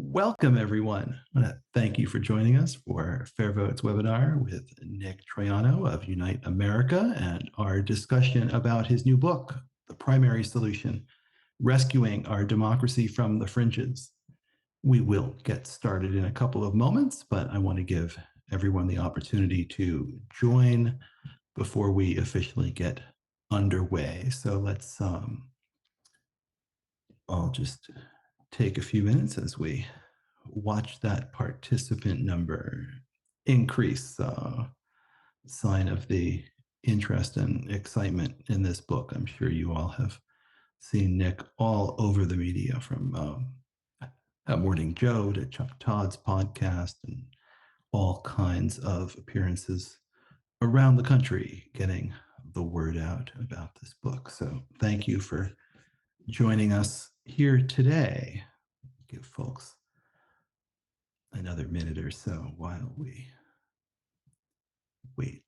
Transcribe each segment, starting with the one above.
Welcome, everyone. I want to thank you for joining us for FairVote's webinar with Nick Troiano of Unite America and our discussion about his new book, The Primary Solution, Rescuing Our Democracy from the Fringes. We will get started in a couple of moments, but I want to give everyone the opportunity to join before we officially get underway. So I'll just take a few minutes as we watch that participant number increase, sign of the interest and excitement in this book. I'm sure you all have seen Nick all over the media, from Morning Joe to Chuck Todd's podcast and all kinds of appearances around the country getting the word out about this book. So thank you for joining us here today. Give folks another minute or so while we wait.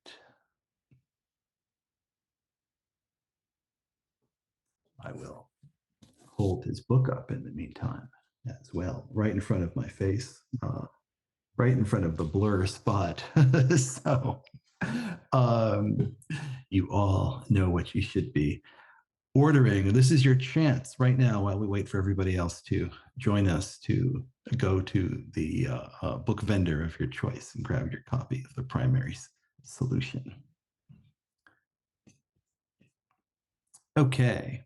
I will hold his book up in the meantime as well, right in front of my face, right in front of the blur spot. So you all know what you should be ordering. This is your chance right now while we wait for everybody else to join us to go to the book vendor of your choice and grab your copy of The Primaries Solution. Okay.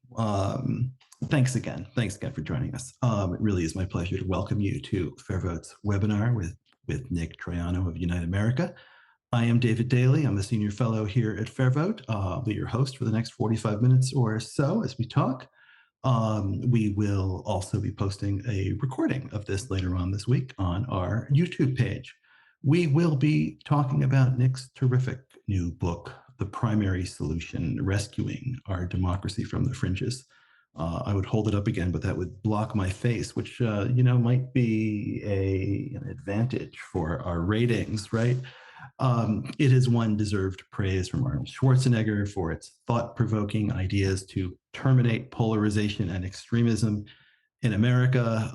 Thanks again for joining us. It really is my pleasure to welcome you to FairVote's webinar with Nick Troiano of Unite America. I am David Daley. I'm a senior fellow here at FairVote. I'll be your host for the next 45 minutes or so as we talk. We will also be posting a recording of this later on this week on our YouTube page. We will be talking about Nick's terrific new book, The Primary Solution, Rescuing Our Democracy from the Fringes. I would hold it up again, but that would block my face, which might be an advantage for our ratings, right? It has won deserved praise from Arnold Schwarzenegger for its thought-provoking ideas to terminate polarization and extremism in America.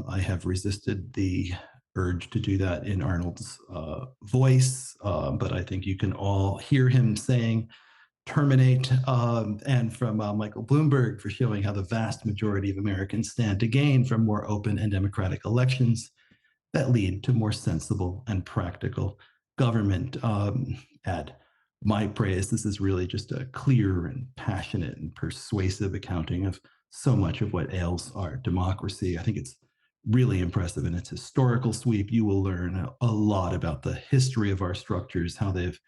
I have resisted the urge to do that in Arnold's voice, but I think you can all hear him saying terminate, and from Michael Bloomberg for showing how the vast majority of Americans stand to gain from more open and democratic elections that lead to more sensible and practical government. At my praise, this is really just a clear and passionate and persuasive accounting of so much of what ails our democracy. I think it's really impressive in its historical sweep. You will learn a lot about the history of our structures, how they've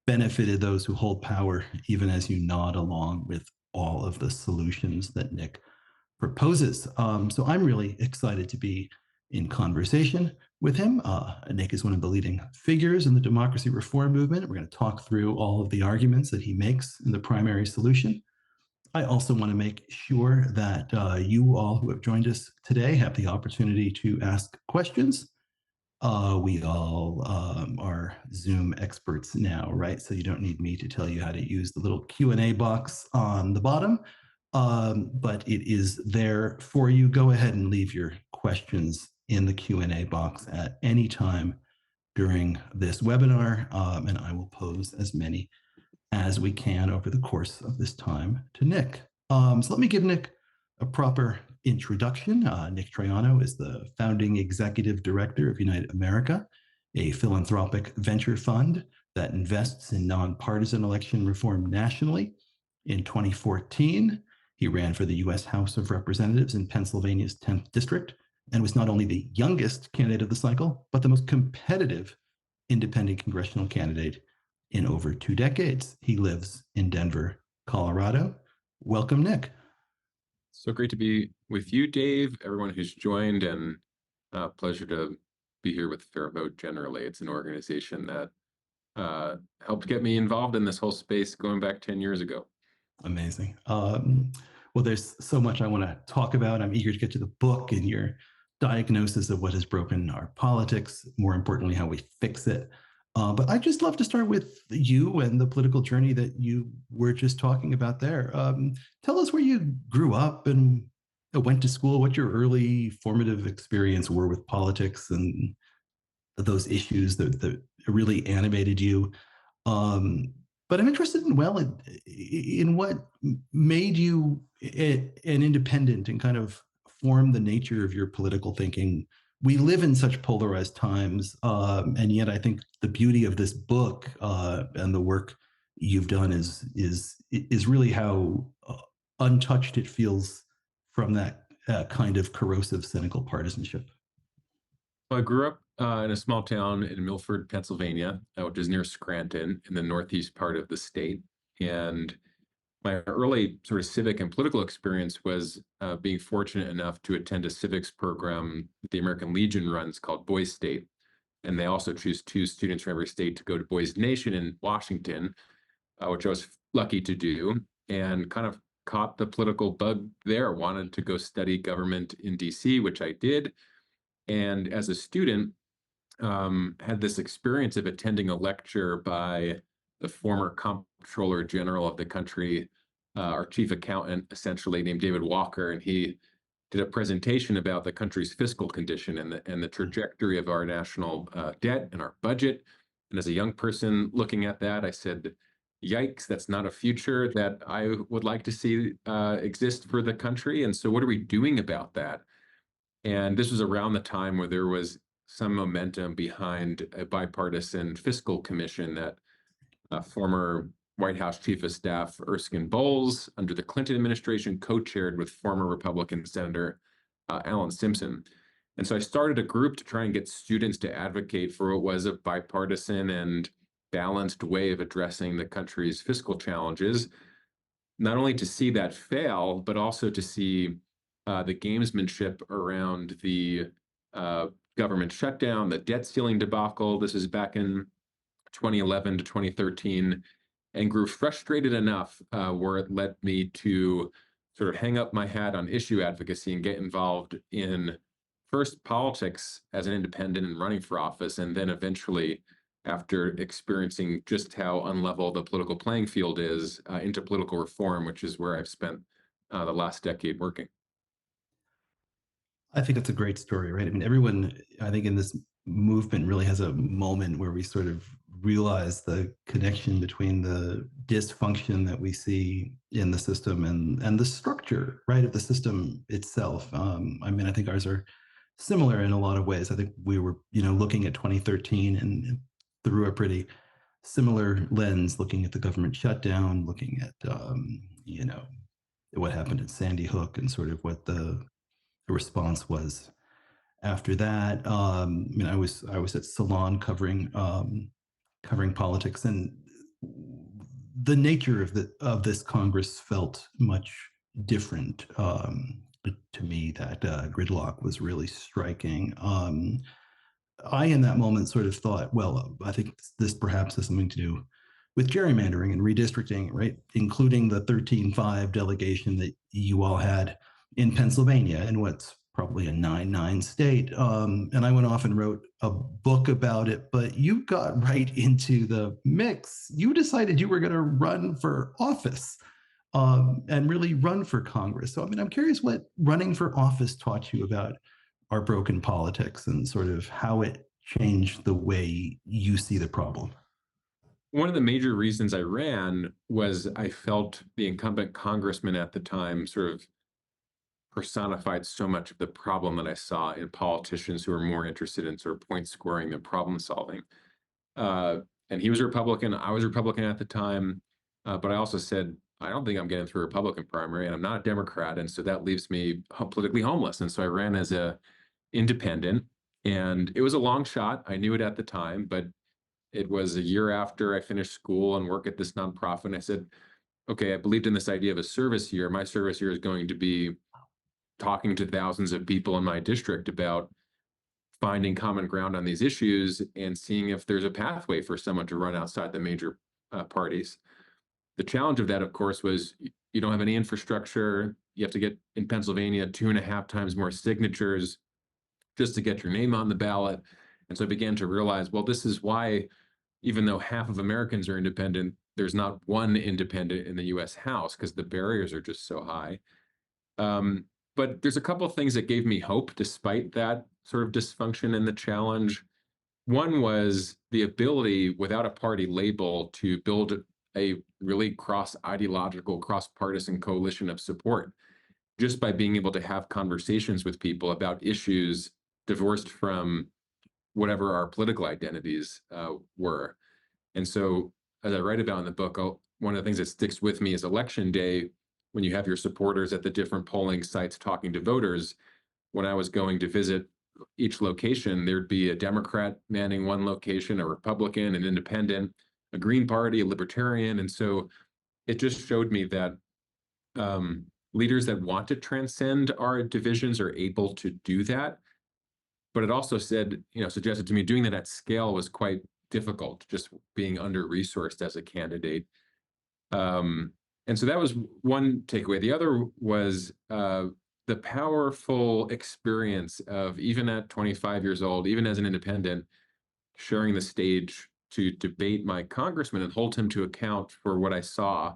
benefited those who hold power, even as you nod along with all of the solutions that Nick proposes. So I'm really excited to be in conversation with him. Nick is one of the leading figures in the democracy reform movement. We're going to talk through all of the arguments that he makes in The Primary Solution. I also want to make sure that you all who have joined us today have the opportunity to ask questions. We all are Zoom experts now, right? So you don't need me to tell you how to use the little Q&A box on the bottom, but it is there for you. Go ahead and leave your questions in the Q&A box at any time during this webinar, and I will pose as many as we can over the course of this time to Nick. So let me give Nick a proper introduction. Nick Troiano is the founding executive director of Unite America, a philanthropic venture fund that invests in nonpartisan election reform nationally. In 2014, he ran for the U.S. House of Representatives in Pennsylvania's 10th district and was not only the youngest candidate of the cycle, but the most competitive independent congressional candidate in over 2 decades. He lives in Denver, Colorado. Welcome, Nick. So great to be with you, Dave, everyone who's joined, and pleasure to be here with FairVote generally. It's an organization that helped get me involved in this whole space going back 10 years ago. Amazing. Well, there's so much I want to talk about. I'm eager to get to the book and your diagnosis of what has broken our politics, more importantly, how we fix it. But I'd just love to start with you and the political journey that you were just talking about there. Tell us where you grew up and went to school, what your early formative experience were with politics and those issues that really animated you. Um, but I'm interested in, well, in what made you an independent and kind of form the nature of your political thinking. We live in such polarized times, and yet I think the beauty of this book and the work you've done is really how untouched it feels from that kind of corrosive, cynical partisanship. Well, I grew up in a small town in Milford, Pennsylvania, which is near Scranton in the northeast part of the state. And my early sort of civic and political experience was being fortunate enough to attend a civics program that the American Legion runs called Boys State. And they also choose two students from every state to go to Boys Nation in Washington, which I was lucky to do, and kind of caught the political bug there. Wanted to go study government in DC, which I did. And as a student, had this experience of attending a lecture by the former comptroller general of the country, our chief accountant, essentially named David Walker, and he did a presentation about the country's fiscal condition and the trajectory of our national debt and our budget. And as a young person looking at that, I said, "Yikes! That's not a future that I would like to see exist for the country." And so, what are we doing about that? And this was around the time where there was some momentum behind a bipartisan fiscal commission that former White House Chief of Staff Erskine Bowles, under the Clinton administration, co-chaired with former Republican Senator Alan Simpson. And so I started a group to try and get students to advocate for what was a bipartisan and balanced way of addressing the country's fiscal challenges, not only to see that fail, but also to see the gamesmanship around the uh, government shutdown, the debt ceiling debacle. This is back in 2011 to 2013, and grew frustrated enough where it led me to sort of hang up my hat on issue advocacy and get involved in first politics as an independent and running for office, and then eventually, after experiencing just how unlevel the political playing field is, into political reform, which is where I've spent the last decade working. I think that's a great story, right? I mean, everyone, I think, in this movement really has a moment where we sort of realize the connection between the dysfunction that we see in the system and the structure, right, of the system itself. I mean, I think ours are similar in a lot of ways. I think we were, looking at 2013 and through a pretty similar lens, looking at the government shutdown, looking at, what happened at Sandy Hook and sort of what the response was after that. I mean, I was at Salon covering politics, and the nature of this Congress felt much different to me. That gridlock was really striking. I, in that moment, sort of thought, well, I think this perhaps has something to do with gerrymandering and redistricting, right? Including the 13-5 delegation that you all had in Pennsylvania in what's probably a 9-9 state. And I went off and wrote a book about it, but you got right into the mix. You decided you were going to run for office and really run for Congress. So, I mean, I'm curious what running for office taught you about our broken politics and sort of how it changed the way you see the problem. One of the major reasons I ran was I felt the incumbent congressman at the time sort of personified so much of the problem that I saw in politicians who were more interested in sort of point scoring than problem solving. Uh, and he was a Republican. I was a Republican at the time. But I also said, I don't think I'm getting through a Republican primary, and I'm not a Democrat. And so that leaves me politically homeless. And so I ran as a independent, and it was a long shot. I knew it at the time, but it was a year after I finished school and work at this nonprofit. And I said, okay, I believed in this idea of a service year. My service year is going to be talking to thousands of people in my district about finding common ground on these issues and seeing if there's a pathway for someone to run outside the major parties. The challenge of that, of course, was you don't have any infrastructure. You have to get, in Pennsylvania, 2.5 times more signatures just to get your name on the ballot. And so I began to realize, well, this is why, even though half of Americans are independent, there's not one independent in the US House, because the barriers are just so high. But there's a couple of things that gave me hope despite that sort of dysfunction and the challenge. One was the ability, without a party label, to build a really cross-ideological, cross-partisan coalition of support just by being able to have conversations with people about issues divorced from whatever our political identities were. And so, as I write about in the book, one of the things that sticks with me is election day, when you have your supporters at the different polling sites talking to voters. When I was going to visit each location, there'd be a Democrat manning one location, a Republican, an independent, a Green Party, a Libertarian. And so it just showed me that leaders that want to transcend our divisions are able to do that. But it also said, suggested to me doing that at scale was quite difficult, just being under-resourced as a candidate. And so that was one takeaway. The other was the powerful experience of, even at 25 years old, even as an independent, sharing the stage to debate my congressman and hold him to account for what I saw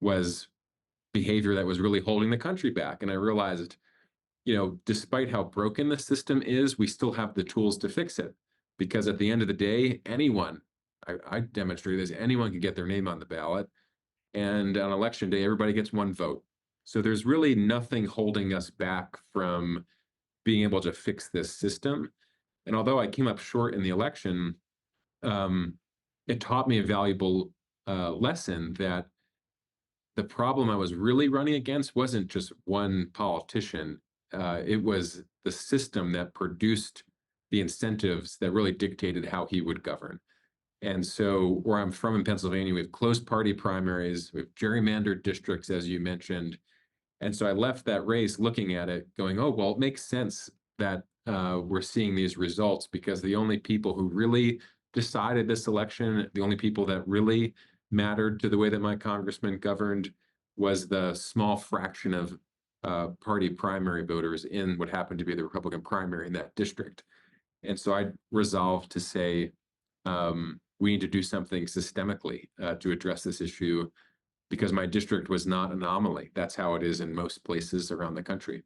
was behavior that was really holding the country back. And I realized, despite how broken the system is, we still have the tools to fix it. Because at the end of the day, I demonstrated this, anyone can get their name on the ballot. And on election day, everybody gets one vote. So there's really nothing holding us back from being able to fix this system. And although I came up short in the election, it taught me a valuable lesson that the problem I was really running against wasn't just one politician. It was the system that produced the incentives that really dictated how he would govern. And so where I'm from in Pennsylvania, we have closed party primaries, we have gerrymandered districts, as you mentioned. And so I left that race looking at it going, oh, well, it makes sense that we're seeing these results, because the only people who really decided this election, the only people that really mattered to the way that my congressman governed, was the small fraction of party primary voters in what happened to be the Republican primary in that district. And so I resolved to say, we need to do something systemically to address this issue, because my district was not an anomaly. That's how it is in most places around the country.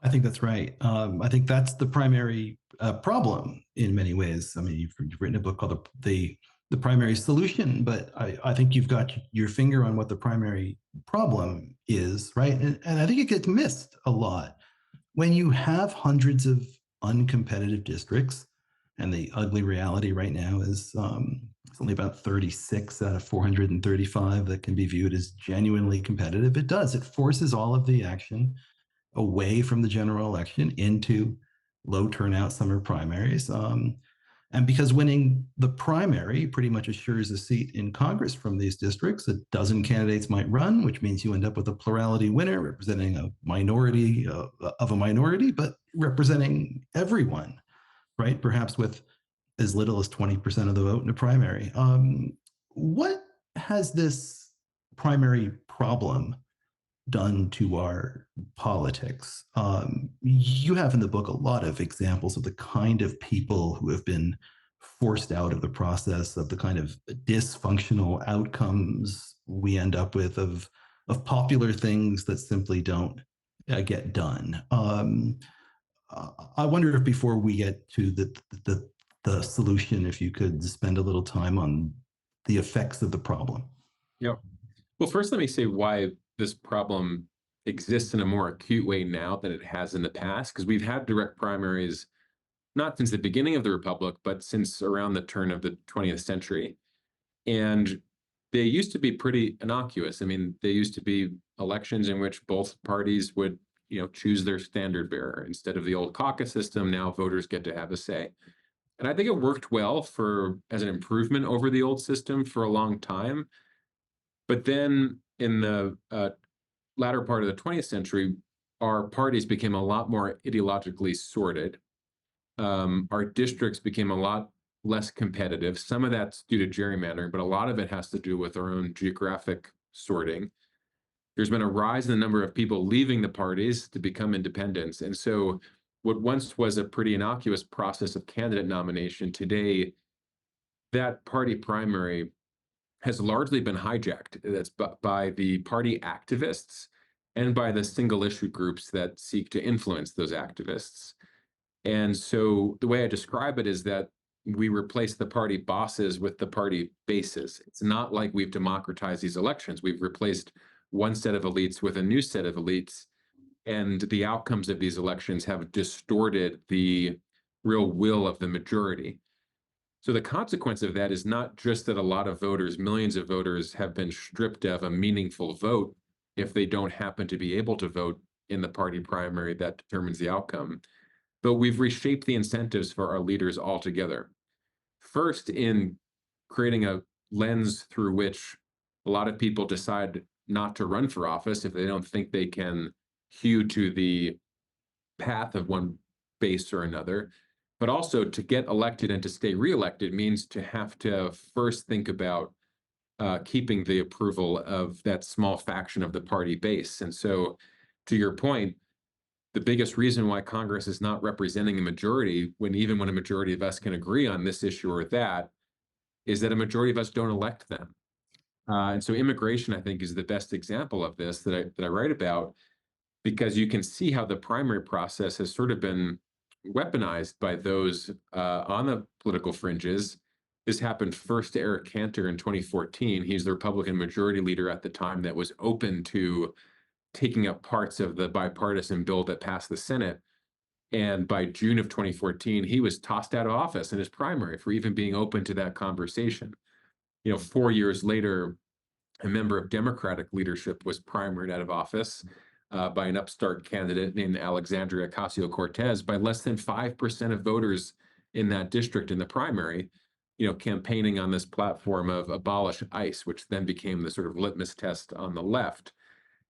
I think that's right. I think that's the primary problem in many ways. I mean, you've written a book called the Primary Solution, but I think you've got your finger on what the primary problem is, right? And I think it gets missed a lot. When you have hundreds of uncompetitive districts, and the ugly reality right now is it's only about 36 out of 435 that can be viewed as genuinely competitive. It forces all of the action away from the general election into low turnout summer primaries. And because winning the primary pretty much assures a seat in Congress from these districts, a dozen candidates might run, which means you end up with a plurality winner representing a minority of a minority, but representing everyone, right? Perhaps with as little as 20% of the vote in a primary. What has this primary problem done to our politics? You have in the book a lot of examples of the kind of people who have been forced out of the process, of the kind of dysfunctional outcomes we end up with of popular things that simply don't get done. I wonder if before we get to the solution, if you could spend a little time on the effects of the problem. Yeah. Well, first, let me say why this problem exists in a more acute way now than it has in the past, because we've had direct primaries not since the beginning of the Republic, but since around the turn of the 20th century. And they used to be pretty innocuous. I mean, they used to be elections in which both parties would, choose their standard bearer. Instead of the old caucus system, now voters get to have a say. And I think it worked well as an improvement over the old system for a long time. But then in the latter part of the 20th century, our parties became a lot more ideologically sorted. Our districts became a lot less competitive. Some of that's due to gerrymandering, but a lot of it has to do with our own geographic sorting. There's been a rise in the number of people leaving the parties to become independents. And so what once was a pretty innocuous process of candidate nomination, today, that party primary has largely been hijacked. That's by the party activists and by the single issue groups that seek to influence those activists. And so the way I describe it is that we replace the party bosses with the party bases. It's not like we've democratized these elections. We've replaced one set of elites with a new set of elites, and the outcomes of these elections have distorted the real will of the majority. So the consequence of that is not just that a lot of voters, millions of voters, have been stripped of a meaningful vote if they don't happen to be able to vote in the party primary that determines the outcome, but we've reshaped the incentives for our leaders altogether. First, in creating a lens through which a lot of people decide not to run for office if they don't think they can hew to the path of one base or another. But also, to get elected and to stay reelected means to have to first think about keeping the approval of that small faction of the party base. And so, to your point, the biggest reason why Congress is not representing a majority, even when a majority of us can agree on this issue or that, is that a majority of us don't elect them. And so immigration, I think, is the best example of this that I write about, because you can see how the primary process has sort of been weaponized by those on the political fringes. This happened first to Eric Cantor in 2014. He's the Republican majority leader at the time that was open to taking up parts of the bipartisan bill that passed the Senate. And by June of 2014, he was tossed out of office in his primary for even being open to that conversation. 4 years later, a member of Democratic leadership was primaried out of office by an upstart candidate named Alexandria Ocasio-Cortez by less than 5% of voters in that district in the primary, campaigning on this platform of abolish ICE, which then became the sort of litmus test on the left.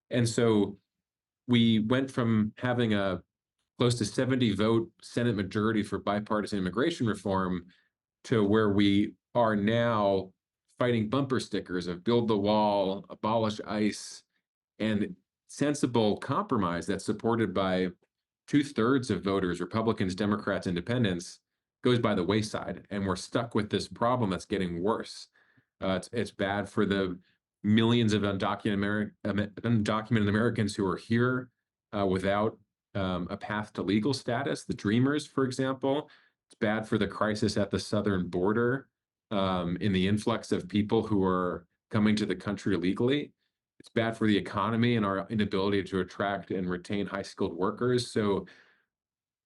And so we went from having a close to 70 vote Senate majority for bipartisan immigration reform to where we are now fighting bumper stickers of build the wall, abolish ICE, and sensible compromise that's supported by 2/3 of voters, Republicans, Democrats, Independents, goes by the wayside. And we're stuck with this problem that's getting worse. It's bad for the millions of undocumented Americans who are here without a path to legal status, the Dreamers, for example. It's bad for the crisis at the southern border in the influx of people who are coming to the country illegally. It's bad for the economy and our inability to attract and retain high-skilled workers. So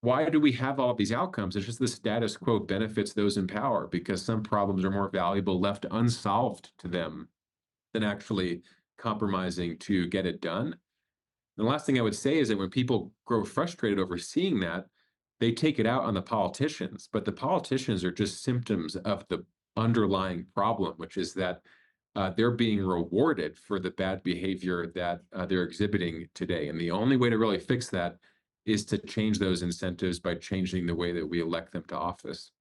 why do we have all of these outcomes? It's just the status quo benefits those in power because some problems are more valuable left unsolved to them than actually compromising to get it done. The last thing I would say is that when people grow frustrated over seeing that, they take it out on the politicians, but the politicians are just symptoms of the underlying problem, which is that they're being rewarded for the bad behavior that they're exhibiting today. And the only way to really fix that is to change those incentives by changing the way that we elect them to office.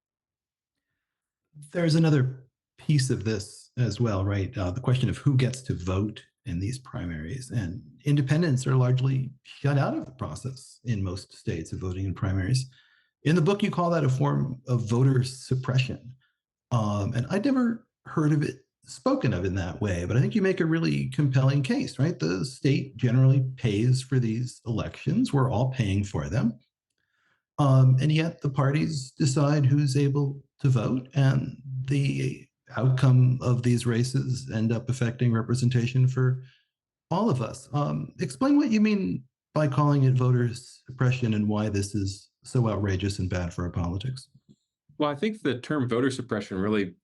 There's another piece of this as well, right? The question of who gets to vote in these primaries, and independents are largely shut out of the process in most states of voting in primaries. In the book, you call that a form of voter suppression. And I'd never heard of it spoken of in that way, but I think you make a really compelling case, right? The state generally pays for these elections. We're all paying for them. And yet the parties decide who's able to vote, and the outcome of these races end up affecting representation for all of us. Explain what you mean by calling it voter suppression and why this is so outrageous and bad for our politics. Well, I think the term voter suppression really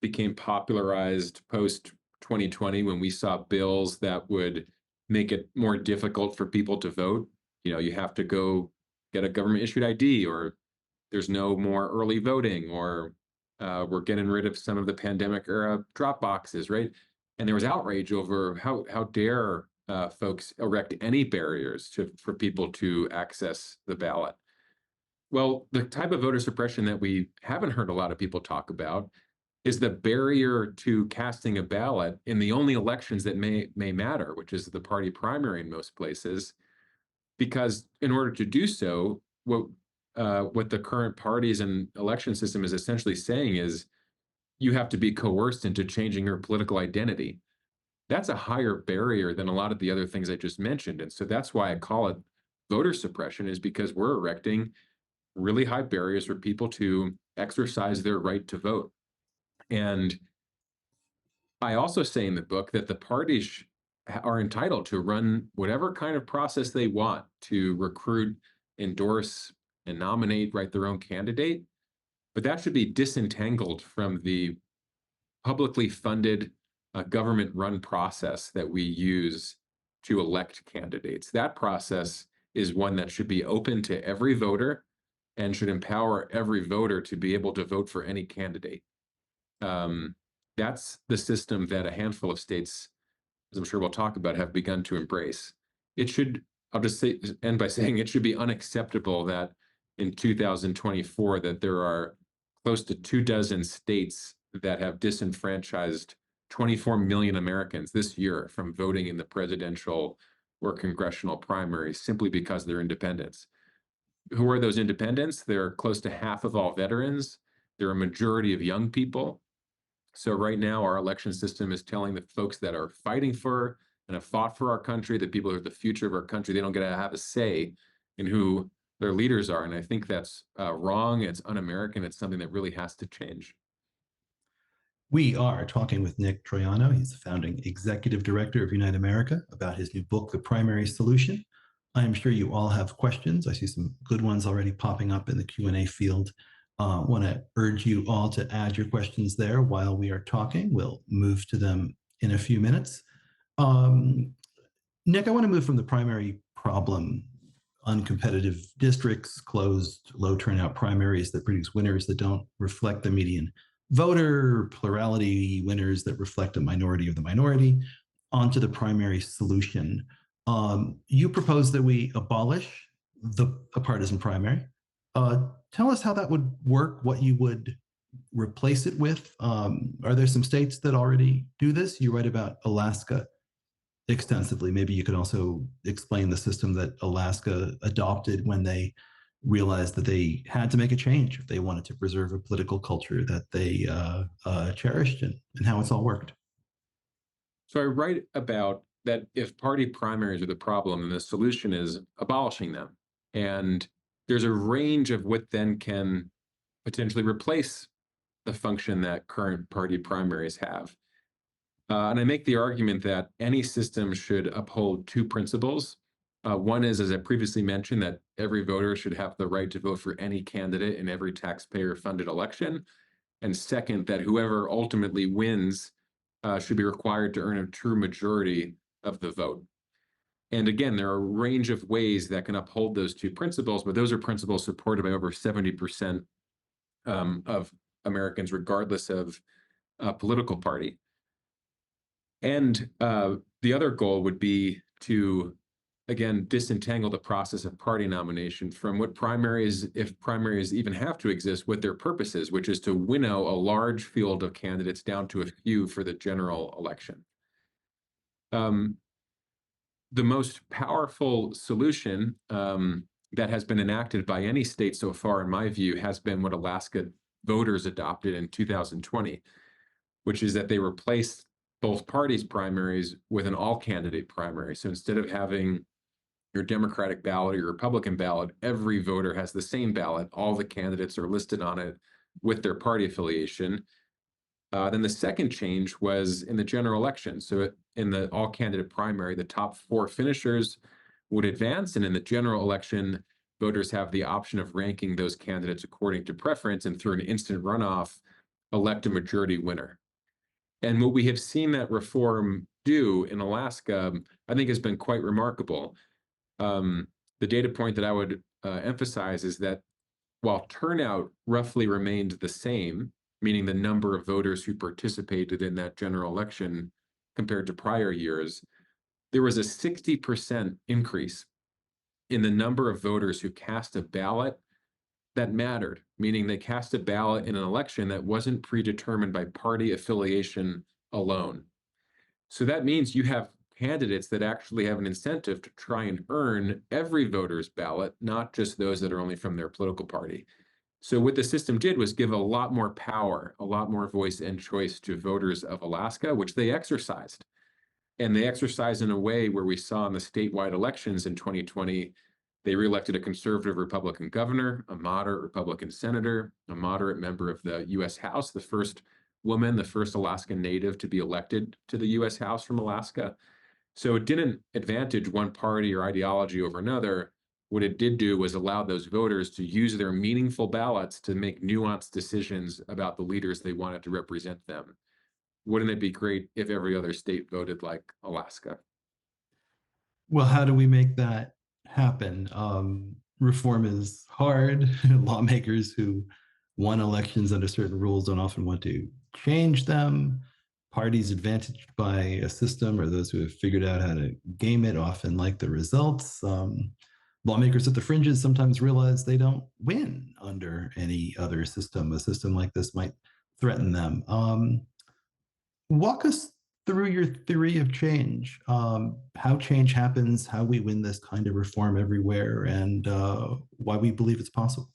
became popularized post 2020 when we saw bills that would make it more difficult for people to vote. You have to go get a government issued ID, or there's no more early voting, or we're getting rid of some of the pandemic era drop boxes, right? And there was outrage over how dare folks erect any barriers for people to access the ballot. Well, the type of voter suppression that we haven't heard a lot of people talk about is the barrier to casting a ballot in the only elections that may matter, which is the party primary in most places. Because in order to do so, what the current parties and election system is essentially saying is you have to be coerced into changing your political identity. that's a higher barrier than a lot of the other things I just mentioned. And so that's why I call it voter suppression, is because we're erecting really high barriers for people to exercise their right to vote. And I also say in the book that the parties are entitled to run whatever kind of process they want to recruit, endorse, and nominate, write their own candidate. But that should be disentangled from the publicly funded government run process that we use to elect candidates. That process is one that should be open to every voter and should empower every voter to be able to vote for any candidate. Um, that's the system that a handful of states, as I'm sure we'll talk about, have begun to embrace. It should, I'll just say, end by saying it should be unacceptable that in 2024 that there are close to 24 states that have disenfranchised 24 million Americans this year from voting in the presidential or congressional primaries simply because they're independents. Who are those independents? They're close to half of all veterans. They're a majority of young people. So right now, our election system is telling the folks that are fighting for and have fought for our country, the people who are the future of our country, they don't get to have a say in who their leaders are. And I think that's wrong. It's un-American. It's something that really has to change. We are talking with Nick Troiano. He's the founding executive director of Unite America, about his new book, The Primary Solution. I am sure you all have questions. I see some good ones already popping up in the Q&A field. Want to urge you all to add your questions there while we are talking. We'll move to them in a few minutes. Nick, I want to move from the primary problem, uncompetitive districts, closed, low turnout primaries that produce winners that don't reflect the median voter, plurality winners that reflect a minority of the minority, onto the primary solution. You propose that we abolish a partisan primary. Tell us how that would work, what you would replace it with. Are there some states that already do this? You write about Alaska extensively. Maybe you could also explain the system that Alaska adopted when they realized that they had to make a change if they wanted to preserve a political culture that they cherished, and how it's all worked. So I write about that if party primaries are the problem, and the solution is abolishing them. And there's a range of what then can potentially replace the function that current party primaries have. And I make the argument that any system should uphold two principles. One is, as I previously mentioned, that every voter should have the right to vote for any candidate in every taxpayer-funded election. And second, that whoever ultimately wins should be required to earn a true majority of the vote. And again, there are a range of ways that can uphold those two principles, but those are principles supported by over 70% of Americans, regardless of political party. And the other goal would be to, again, disentangle the process of party nomination from what primaries, if primaries even have to exist, what their purpose is, which is to winnow a large field of candidates down to a few for the general election. The most powerful solution that has been enacted by any state so far, in my view, has been what Alaska voters adopted in 2020, which is that they replaced both parties' primaries with an all-candidate primary. So instead of having your Democratic ballot or your Republican ballot, every voter has the same ballot. All the candidates are listed on it with their party affiliation. Then the second change was in the general election. So in the all-candidate primary, the top 4 finishers would advance, and in the general election, voters have the option of ranking those candidates according to preference, and through an instant runoff, elect a majority winner. And what we have seen that reform do in Alaska, I think, has been quite remarkable. The data point that I would emphasize is that while turnout roughly remained the same, meaning the number of voters who participated in that general election compared to prior years, there was a 60% increase in the number of voters who cast a ballot that mattered, meaning they cast a ballot in an election that wasn't predetermined by party affiliation alone. So that means you have candidates that actually have an incentive to try and earn every voter's ballot, not just those that are only from their political party. So what the system did was give a lot more power, a lot more voice and choice to voters of Alaska, which they exercised. And they exercise in a way where we saw in the statewide elections in 2020, they reelected a conservative Republican governor, a moderate Republican senator, a moderate member of the US House, the first woman, the first Alaskan native to be elected to the US House from Alaska. So it didn't advantage one party or ideology over another. What it did do was allow those voters to use their meaningful ballots to make nuanced decisions about the leaders they wanted to represent them. Wouldn't it be great if every other state voted like Alaska? Well, how do we make that happen? Reform is hard. Lawmakers who won elections under certain rules don't often want to change them. Parties advantaged by a system or those who have figured out how to game it often like the results. Lawmakers at the fringes sometimes realize they don't win under any other system. A system like this might threaten them. Walk us through your theory of change, how change happens, how we win this kind of reform everywhere, and why we believe it's possible.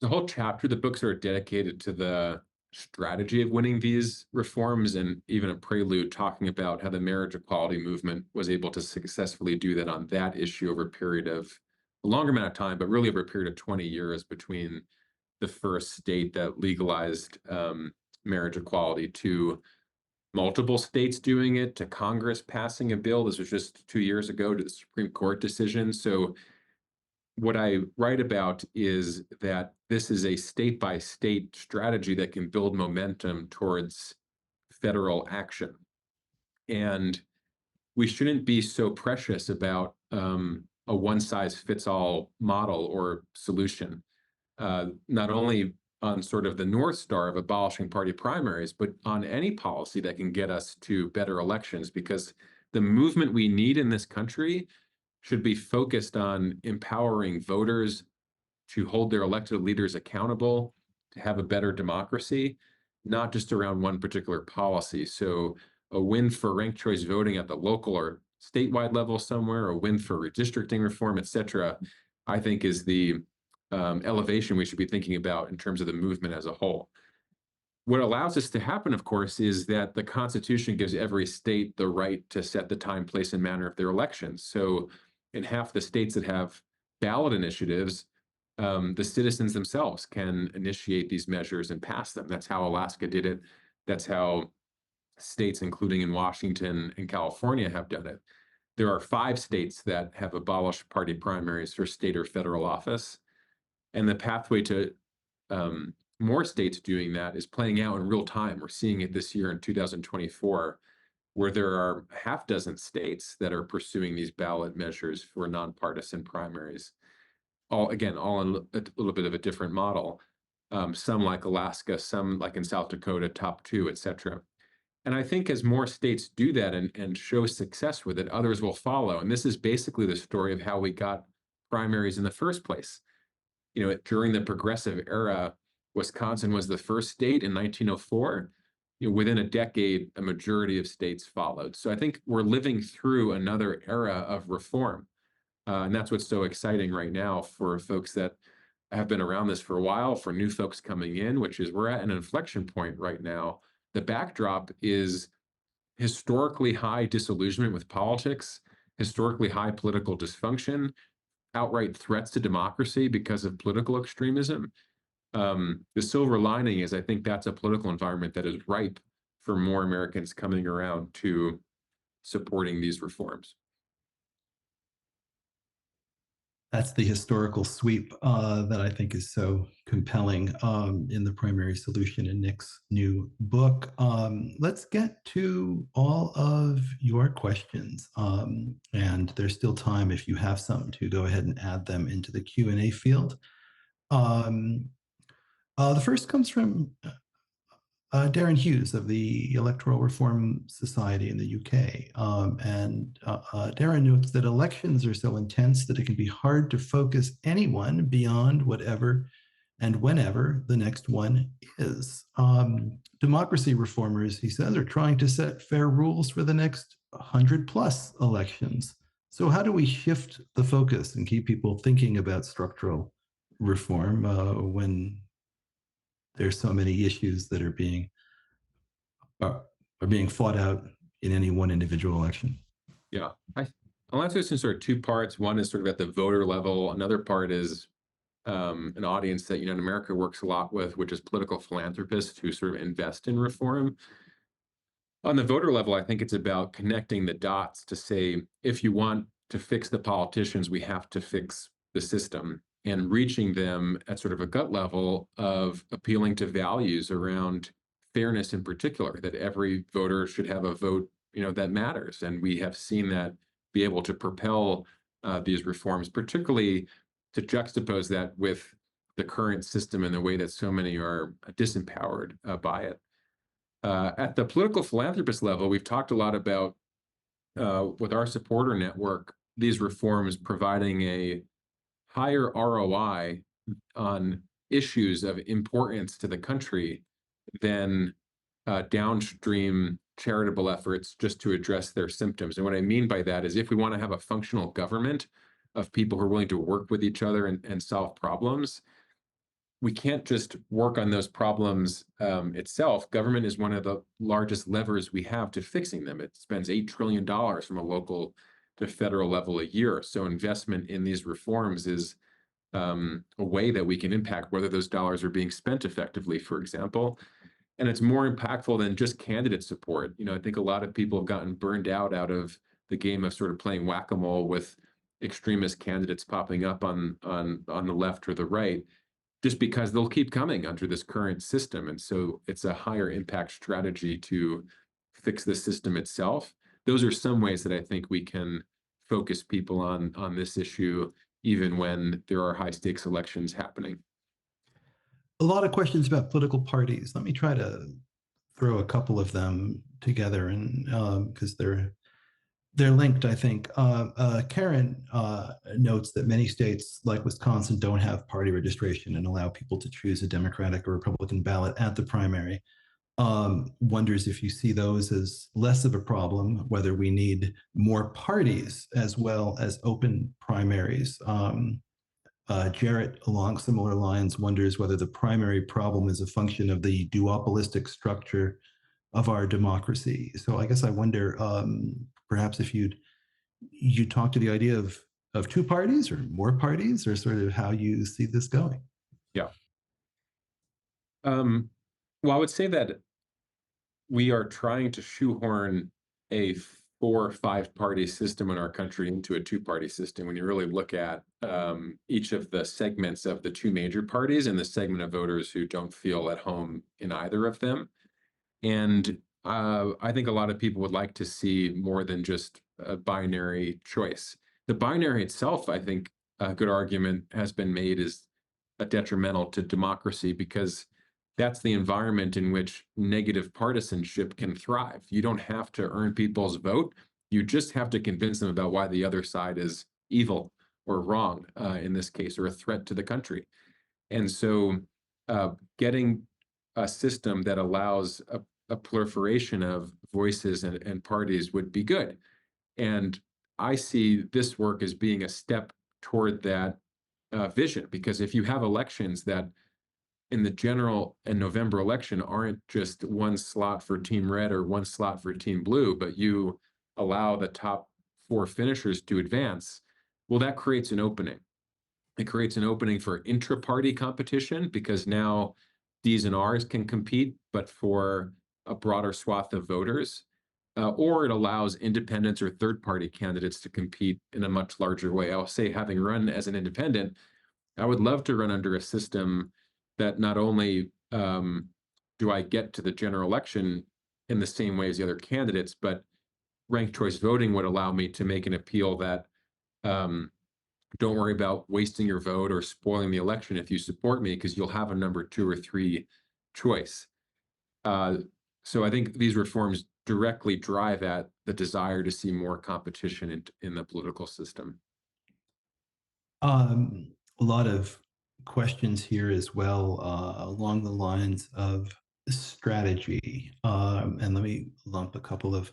The whole chapter, the books are dedicated to the strategy of winning these reforms, and even a prelude talking about how the marriage equality movement was able to successfully do that on that issue over a period of a longer amount of time, but really over a period of 20 years between the first state that legalized marriage equality to multiple states doing it, to Congress passing a bill. This was just 2 years ago, to the Supreme Court decision. So what I write about is that this is a state by state strategy that can build momentum towards federal action. And we shouldn't be so precious about a one size fits all model or solution, not only on sort of the North Star of abolishing party primaries, but on any policy that can get us to better elections, because the movement we need in this country should be focused on empowering voters to hold their elected leaders accountable, to have a better democracy, not just around one particular policy. So a win for ranked choice voting at the local or statewide level somewhere, a win for redistricting reform, et cetera, I think is the elevation we should be thinking about in terms of the movement as a whole. What allows this to happen, of course, is that the Constitution gives every state the right to set the time, place, and manner of their elections. So in half the states that have ballot initiatives, the citizens themselves can initiate these measures and pass them. That's how Alaska did it. That's how states, including in Washington and California, have done it. There are 5 states that have abolished party primaries for state or federal office. And the pathway to more states doing that is playing out in real time. We're seeing it this year in 2024, where there are half dozen states that are pursuing these ballot measures for nonpartisan primaries. All again, all in a little bit of a different model. Some like Alaska, some like in South Dakota, top 2, et cetera. And I think as more states do that and show success with it, others will follow. And this is basically the story of how we got primaries in the first place. You know, during the progressive era, Wisconsin was the first state in 1904. You know, within a decade, a majority of states followed. So I think we're living through another era of reform. And that's what's so exciting right now for folks that have been around this for a while, for new folks coming in, which is we're at an inflection point right now. The backdrop is historically high disillusionment with politics, historically high political dysfunction, outright threats to democracy because of political extremism. The silver lining is I think that's a political environment that is ripe for more Americans coming around to supporting these reforms. That's the historical sweep that I think is so compelling in the primary solution in Nick's new book. Let's get to all of your questions. And there's still time if you have some to go ahead and add them into the Q&A field. The first comes from Darren Hughes of the Electoral Reform Society in the UK. Darren notes that elections are so intense that it can be hard to focus anyone beyond whatever and whenever the next one is. Democracy reformers, he says, are trying to set fair rules for the next 100+ elections. So how do we shift the focus and keep people thinking about structural reform when there's so many issues that are being are being fought out in any one individual election? Yeah, I'll answer this in sort of two parts. One is sort of at the voter level. Another part is an audience that United America works a lot with, which is political philanthropists who sort of invest in reform. On the voter level, I think it's about connecting the dots to say, if you want to fix the politicians, we have to fix the system, and reaching them at sort of a gut level of appealing to values around fairness in particular, that every voter should have a vote, that matters. And we have seen that be able to propel these reforms, particularly to juxtapose that with the current system and the way that so many are disempowered by it. At the political philanthropist level, we've talked a lot about, with our supporter network, these reforms providing a higher ROI on issues of importance to the country than downstream charitable efforts just to address their symptoms. And what I mean by that is if we want to have a functional government of people who are willing to work with each other and solve problems, we can't just work on those problems itself. Government is one of the largest levers we have to fixing them. It spends $8 trillion from a local to federal level a year. So investment in these reforms is a way that we can impact whether those dollars are being spent effectively, for example. And it's more impactful than just candidate support. I think a lot of people have gotten burned out of the game of sort of playing whack-a-mole with extremist candidates popping up on the left or the right, just because they'll keep coming under this current system. And so it's a higher impact strategy to fix the system itself. Those are some ways that I think we can focus people on this issue, even when there are high stakes elections happening. A lot of questions about political parties. Let me try to throw a couple of them together, and because they're linked, I think. Karen notes that many states like Wisconsin don't have party registration and allow people to choose a Democratic or Republican ballot at the primary. Wonders if you see those as less of a problem, whether we need more parties as well as open primaries. Jarrett, along similar lines, wonders whether the primary problem is a function of the duopolistic structure of our democracy. So I guess I wonder, perhaps if you talk to the idea of two parties or more parties, or sort of how you see this going. Yeah. Well, I would say that we are trying to shoehorn a 4 or 5 party system in our country into a 2-party system. When you really look at each of the segments of the 2 major parties and the segment of voters who don't feel at home in either of them. And I think a lot of people would like to see more than just a binary choice. The binary itself, I think a good argument has been made, is detrimental to democracy, because that's the environment in which negative partisanship can thrive. You don't have to earn people's vote. You just have to convince them about why the other side is evil or wrong, in this case, or a threat to the country. And so getting a system that allows a proliferation of voices and parties would be good. And I see this work as being a step toward that vision, because if you have elections that in the general and November election aren't just one slot for Team Red or one slot for Team Blue, but you allow the top 4 finishers to advance, well, that creates an opening. It creates an opening for intra-party competition, because now Ds and Rs can compete, but for a broader swath of voters. Or it allows independents or third-party candidates to compete in a much larger way. I'll say, having run as an independent, I would love to run under a system that not only do I get to the general election in the same way as the other candidates, but ranked choice voting would allow me to make an appeal that don't worry about wasting your vote or spoiling the election if you support me, because you'll have a number 2 or 3 choice. So I think these reforms directly drive at the desire to see more competition in the political system. A lot of questions here as well, along the lines of strategy, and let me lump a couple of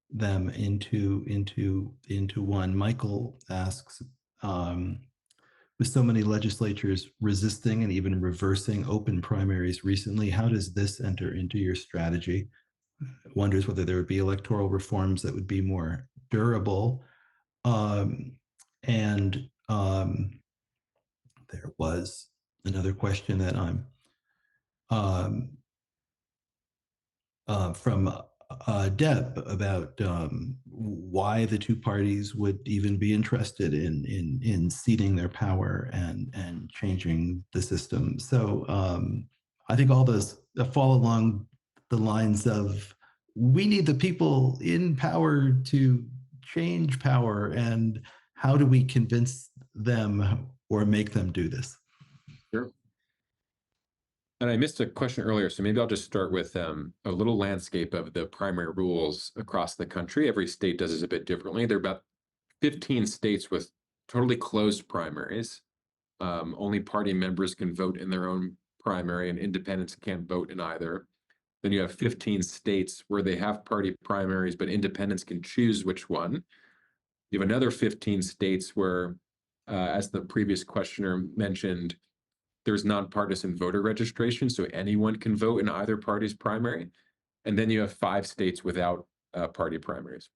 them into one. Michael asks, with so many legislatures resisting and even reversing open primaries recently, how does this enter into your strategy? wonders whether there would be electoral reforms that would be more durable. Um, and there was another question that I'm um, from Deb about why the two parties would even be interested in ceding their power and changing the system. So I think all those fall along the lines of we need the people in power to change power, and how do we convince them or make them do this? Sure. And I missed a question earlier, so maybe I'll just start with a little landscape of the primary rules across the country. Every state does this a bit differently. There are about 15 states with totally closed primaries. Only party members can vote in their own primary, and independents can't vote in either. Then you have 15 states where they have party primaries, but independents can choose which one. You have another 15 states where, as the previous questioner mentioned, there's nonpartisan voter registration, so anyone can vote in either party's primary. And then you have 5 states without party primaries.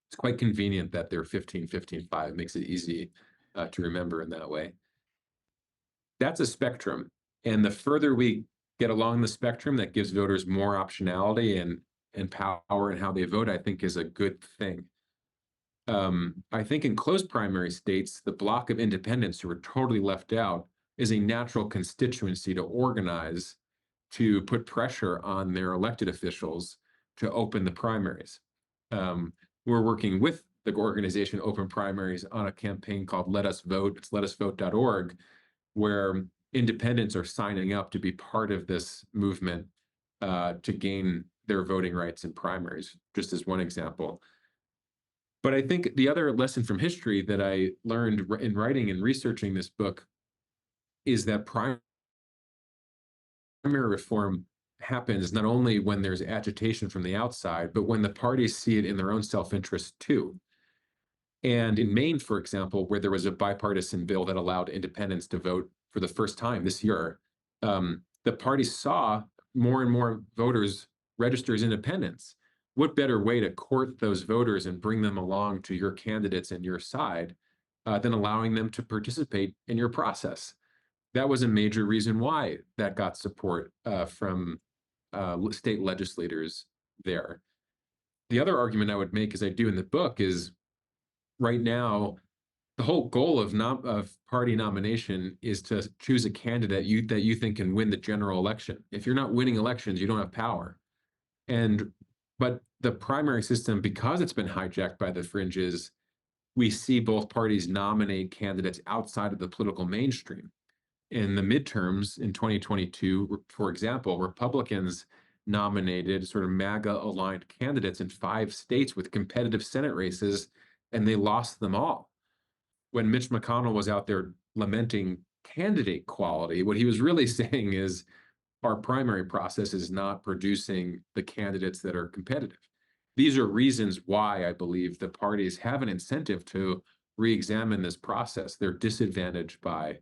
It's quite convenient that they're 15, 15, 5. It makes it easy to remember in that way. That's a spectrum. And the further we get along the spectrum, that gives voters more optionality and power in how they vote, I think is a good thing. I think in closed primary states, the block of independents who are totally left out is a natural constituency to organize to put pressure on their elected officials to open the primaries. We're working with the organization Open Primaries on a campaign called Let Us Vote. It's letusvote.org, where independents are signing up to be part of this movement to gain their voting rights in primaries, just as one example. But I think the other lesson from history that I learned in writing and researching this book is that primary reform happens not only when there's agitation from the outside, but when the parties see it in their own self-interest too. And in Maine, for example, where there was a bipartisan bill that allowed independents to vote for the first time this year, the party saw more and more voters register as independents. What better way to court those voters and bring them along to your candidates and your side than allowing them to participate in your process? That was a major reason why that got support from state legislators there. The other argument I would make, as I do in the book, is right now the whole goal of party nomination is to choose a candidate that you think can win the general election. If you're not winning elections, you don't have power. But the primary system, because it's been hijacked by the fringes, we see both parties nominate candidates outside of the political mainstream. In the midterms in 2022, for example, Republicans nominated sort of MAGA-aligned candidates in 5 states with competitive Senate races, and they lost them all. When Mitch McConnell was out there lamenting candidate quality, what he was really saying is our primary process is not producing the candidates that are competitive. These are reasons why I believe the parties have an incentive to re-examine this process. They're disadvantaged by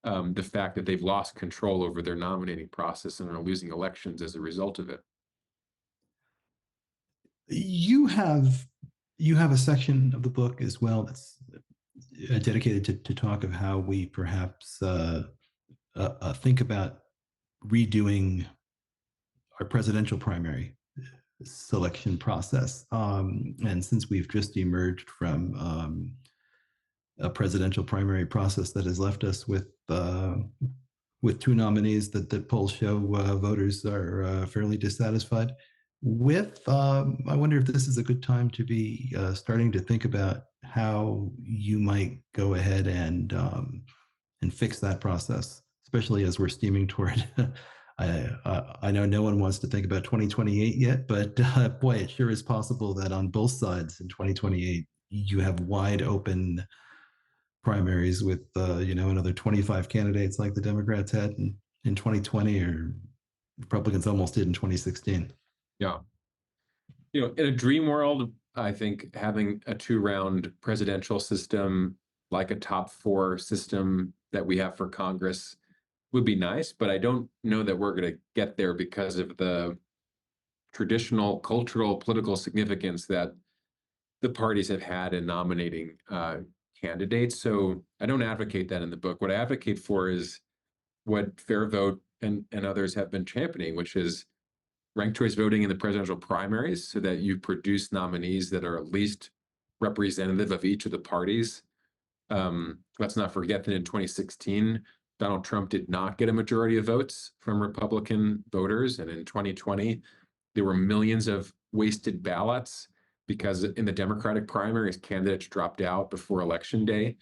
the fact that they've lost control over their nominating process and are losing elections as a result of it. You have a section of the book as well that's dedicated to talk of how we perhaps think about redoing our presidential primary selection process. And since we've just emerged from a presidential primary process that has left us with 2 nominees that polls show voters are fairly dissatisfied with. I wonder if this is a good time to be starting to think about how you might go ahead and fix that process, especially as we're steaming toward. I know no one wants to think about 2028 yet, but boy, it sure is possible that on both sides in 2028 you have wide open primaries with another 25 candidates like the Democrats had in 2020 or Republicans almost did in 2016. Yeah. In a dream world, I think having a 2-round presidential system, like a top 4 system that we have for Congress, would be nice, but I don't know that we're going to get there because of the traditional cultural political significance that the parties have had in nominating candidates. So I don't advocate that in the book. What I advocate for is what FairVote and others have been championing, which is ranked choice voting in the presidential primaries so that you produce nominees that are at least representative of each of the parties. Let's not forget that in 2016, Donald Trump did not get a majority of votes from Republican voters. And in 2020, there were millions of wasted ballots because in the Democratic primaries, candidates dropped out before Election Day.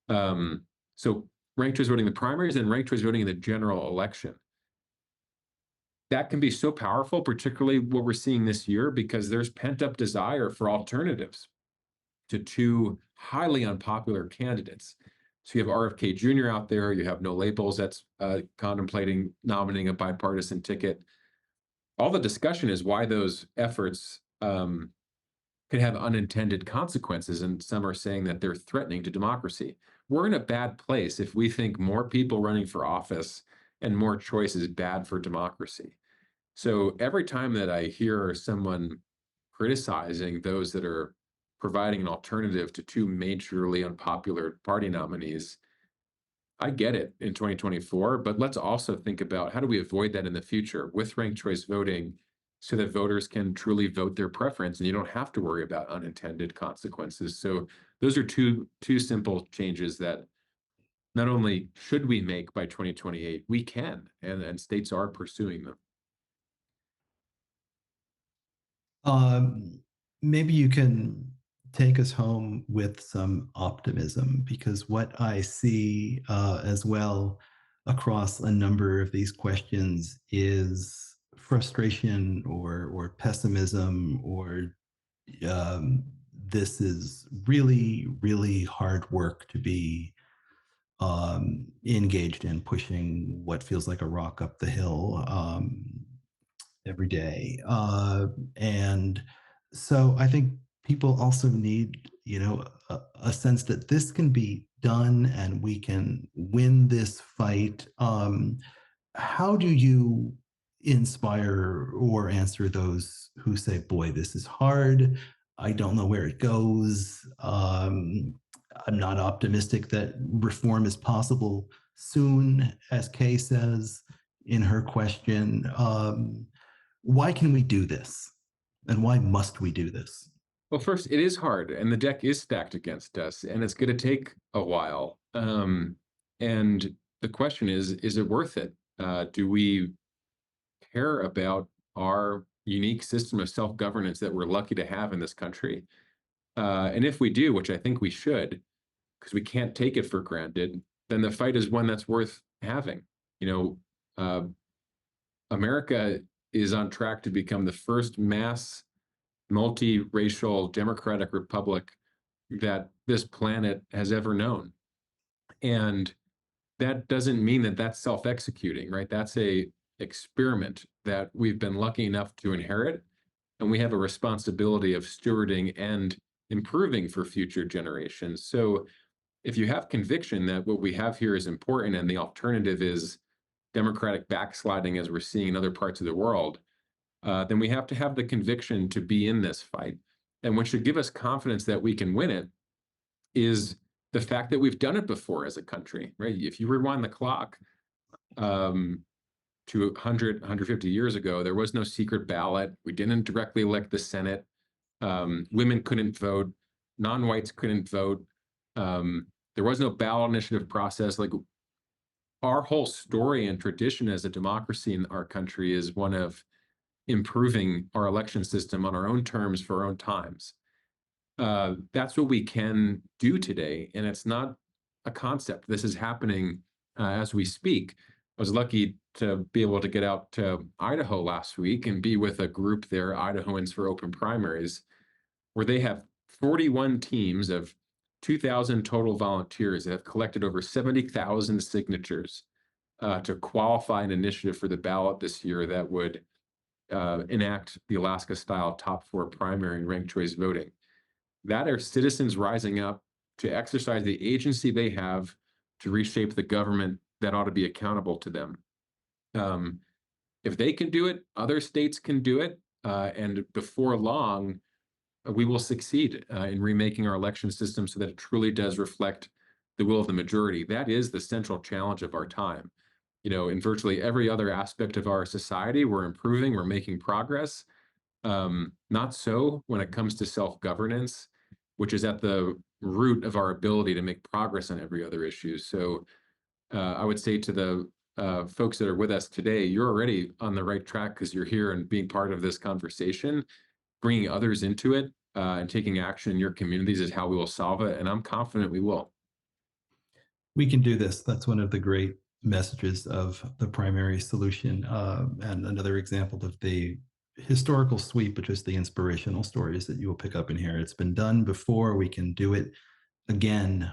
So ranked choice voting in the primaries and ranked choice voting in the general election. That can be so powerful, particularly what we're seeing this year, because there's pent up desire for alternatives to two highly unpopular candidates. So you have RFK Jr. out there, you have No Labels that's contemplating nominating a bipartisan ticket. All the discussion is why those efforts could have unintended consequences, and some are saying that they're threatening to democracy. We're in a bad place if we think more people running for office and more choice is bad for democracy. So every time that I hear someone criticizing those that are providing an alternative to two majorly unpopular party nominees, I get it in 2024, but let's also think about how do we avoid that in the future with ranked choice voting so that voters can truly vote their preference and you don't have to worry about unintended consequences. So those are two simple changes that not only should we make by 2028, we can, and states are pursuing them. Um, Maybe you can take us home with some optimism, because what I see as well across a number of these questions is frustration or pessimism or this is really, really hard work to be engaged in pushing what feels like a rock up the hill every day. And so I think people also need, a sense that this can be done and we can win this fight. How do you inspire or answer those who say, boy, this is hard. I don't know where it goes. I'm not optimistic that reform is possible soon, as Kay says in her question. Why can we do this? And why must we do this? Well, first, it is hard, and the deck is stacked against us, and it's going to take a while. And the question is it worth it? Do we care about our unique system of self-governance that we're lucky to have in this country? And if we do, which I think we should, because we can't take it for granted, then the fight is one that's worth having. America is on track to become the first mass multiracial democratic republic that this planet has ever known. And that doesn't mean that that's self-executing, right? That's a experiment that we've been lucky enough to inherit, and we have a responsibility of stewarding and improving for future generations. So if you have conviction that what we have here is important and the alternative is democratic backsliding as we're seeing in other parts of the world, then we have to have the conviction to be in this fight. And what should give us confidence that we can win it is the fact that we've done it before as a country, right? If you rewind the clock to 100, 150 years ago, there was no secret ballot. We didn't directly elect the Senate. Women couldn't vote. Non-whites couldn't vote. There was no ballot initiative process. Like, our whole story and tradition as a democracy in our country is one of improving our election system on our own terms for our own times. That's what we can do today, and it's not a concept. This is happening as we speak. I was lucky to be able to get out to Idaho last week and be with a group there, Idahoans for Open Primaries, where they have 41 teams of 2,000 total volunteers that have collected over 70,000 signatures to qualify an initiative for the ballot this year that would enact the Alaska-style top four primary and ranked choice voting. That are citizens rising up to exercise the agency they have to reshape the government that ought to be accountable to them. If they can do it, other states can do it. and before long, we will succeed in remaking our election system so that it truly does reflect the will of the majority. That is the central challenge of our time. In virtually every other aspect of our society, we're improving, we're making progress. Not so when it comes to self-governance, which is at the root of our ability to make progress on every other issue. So I would say to the folks that are with us today, you're already on the right track because you're here and being part of this conversation. Bringing others into it and taking action in your communities is how we will solve it. And I'm confident we will. We can do this. That's one of the great messages of the primary solution. And another example of the historical sweep, but just the inspirational stories that you will pick up in here. It's been done before. We can do it again.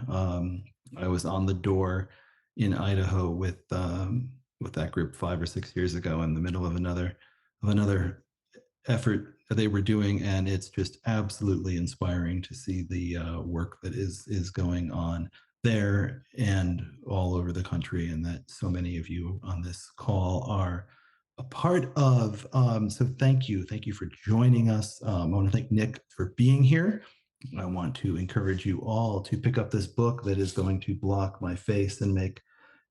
I was on the door in Idaho with that group 5 or 6 years ago in the middle of another effort that they were doing, and it's just absolutely inspiring to see the work that is going on there and all over the country, and that so many of you on this call are a part of. So thank you for joining us. I want to thank Nick for being here. I want to encourage you all to pick up this book that is going to block my face and make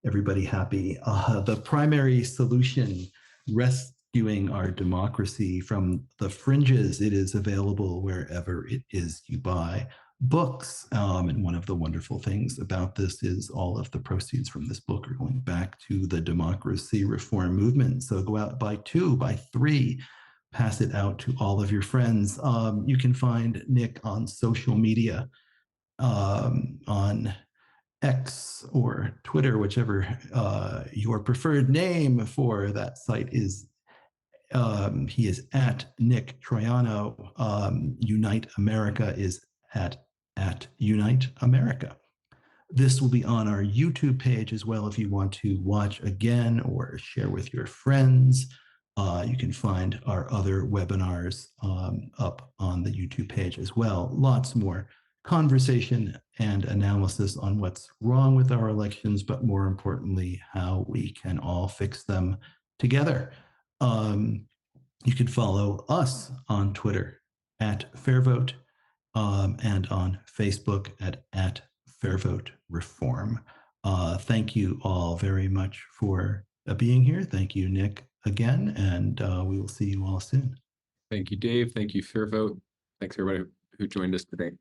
everybody happy. The Primary Solution: Rescuing Our Democracy from the Fringes. It is available wherever it is you buy books. And one of the wonderful things about this is all of the proceeds from this book are going back to the democracy reform movement. So go out, buy 2, buy 3, pass it out to all of your friends. You can find Nick on social media, on X or Twitter, whichever your preferred name for that site is. He is at Nick Troiano. Unite America is at Unite America. This will be on our YouTube page as well if you want to watch again or share with your friends. You can find our other webinars up on the YouTube page as well. Lots more conversation and analysis on what's wrong with our elections, but more importantly, how we can all fix them together. You can follow us on Twitter at FairVote, and on Facebook at FairVote Reform. Thank you all very much for being here. Thank you, Nick, again, and we will see you all soon. Thank you, Dave. Thank you, FairVote. Thanks, everybody who joined us today.